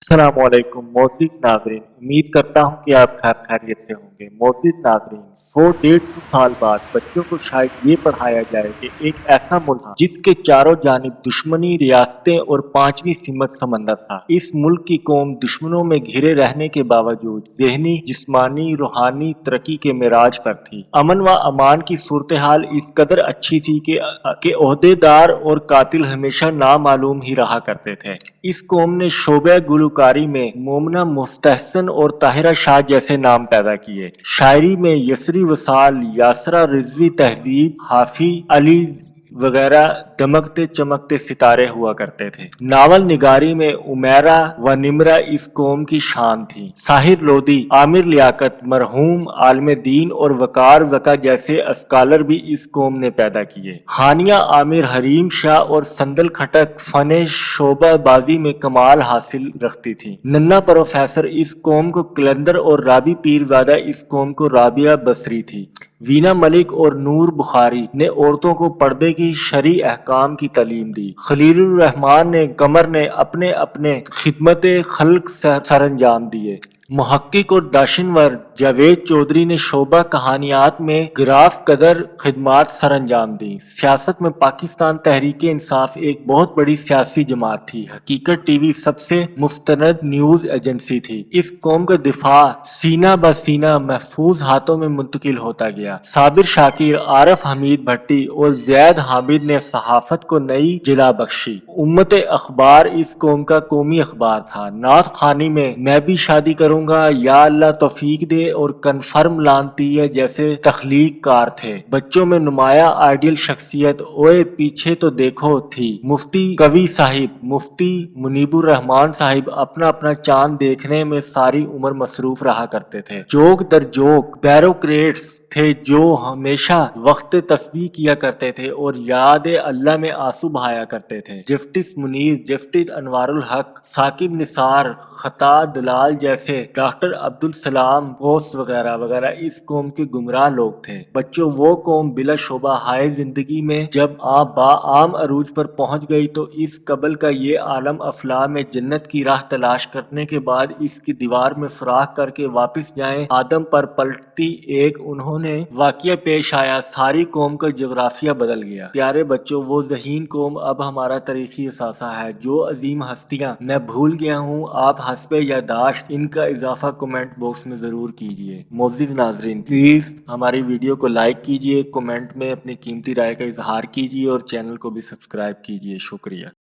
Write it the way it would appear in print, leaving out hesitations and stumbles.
अस्सलाम वालेकुम मोअज़्ज़िज़ नाज़रीन, उम्मीद करता हूँ कि आप खैर खैरियत से होंगे। मोअज़्ज़िज़ नाज़रीन, 100-150 साल बाद बच्चों को शायद ये पढ़ाया जाए कि एक ऐसा मुल्क था जिसके चारों जानिब दुश्मनी रियासतें और पांचवी सिमत समंदर था। इस मुल्क की कौम दुश्मनों में घिरे रहने के बावजूद ज़हनी, जिस्मानी, रूहानी तरक्की के मिराज पर थी। अमन व अमान की सूरत हाल इस कदर अच्छी थी कि ओहदेदार और कातिल हमेशा नामालूम ही रहा करते थे। इस कौम ने शोबे गुलकारी में मोमना मुस्तहसन और ताहिरा शाह जैसे नाम पैदा किए। शायरी में यसरी वसाल, यासरा रिजवी तहजीब, हाफी अली वगैरह दमकते चमकते सितारे हुआ करते थे। नावल निगारी में उमेरा व निमरा इस कौम की शान थी। साहिर लोदी, आमिर लियाकत, मरहूम आलम दीन और वकार वका जैसे स्कॉलर भी इस कौम ने पैदा किए। हानिया आमिर, हरीम शाह और संदल खटक फने शोबा बाजी में कमाल हासिल रखती थी। नन्ना प्रोफेसर इस कौम को कलंदर और राबी पीरजादा इस कौम को राबिया बसरी थी। वीना मलिक और नूर बुखारी ने औरतों को पर्दे की शरई अहकाम की तालीम दी। खलीलुर रहमान ने कमर ने अपने अपने खिदमत खल्क सरंजाम दिए। मुहक्किक और दाशिनवर जावेद चौधरी ने शोबा कहानियात में गिराफ कदर खिदमात सरंजाम दी। सियासत में पाकिस्तान तहरीक इंसाफ एक बहुत बड़ी सियासी जमात थी। हकीकत टीवी सबसे मुस्तनद न्यूज एजेंसी थी। इस कौम का दिफा सीना ब सीना महफूज हाथों में मुंतकिल होता गया। साबिर शाकिर, आरफ हमीद भट्टी और जैद हामिद ने सहाफत को नई जिला बख्शी। उम्मत अखबार इस कौम का कौमी अखबार था। नात खानी में मैं भी शादी करूंगा, या अल्लाह तौफीक दे और कन्फर्म लानतीय जैसे तख्लीक कार थे। बच्चों में नुमाया आइडियल शख्सियत ओए पीछे तो देखो थी। मुफ्ती कवि साहिब, मुफ्ती मुनीबुर रहमान साहिब अपना अपना चांद देखने में सारी उम्र मसरूफ रहा करते थे। जोक दर जोक बैरोक्रेट्स थे जो हमेशा वक्त तस्बीह किया करते थे और याद अल्लाह में आंसू बहाया करते थे। जस्टिस मुनीर, जस्टिस अनवारुल हक, साकिब निसार, खता दलाल जैसे डॉक्टर अब्दुल सलाम गौस वगैरह वगैरह इस कौम के गुमराह लोग थे। बच्चों, वो कौम बिला शोबा हाय जिंदगी में जब आप बाआम अरूज पर पहुंच गई तो इस कबल का ये आलम अफला में जन्नत की राह तलाश करने के बाद इसकी दीवार में सुराख करके वापस जाएं आदम पर पलटती एक उन्होंने वाकया पेश आया। सारी कौम का जोग्राफिया बदल गया। प्यारे बच्चों, वो ज़हीन कौम अब हमारा तारीखी असासा है। जो अजीम हस्तियां मैं भूल गया हूँ, आप हस्बे यादाश्त इनका इजाफा कमेंट बॉक्स में जरूर कीजिए। मोअज़्ज़िज़ नाज़रीन, प्लीज हमारी वीडियो को लाइक कीजिए, कमेंट में अपनी कीमती राय का इजहार कीजिए और चैनल को भी सब्सक्राइब कीजिए। शुक्रिया।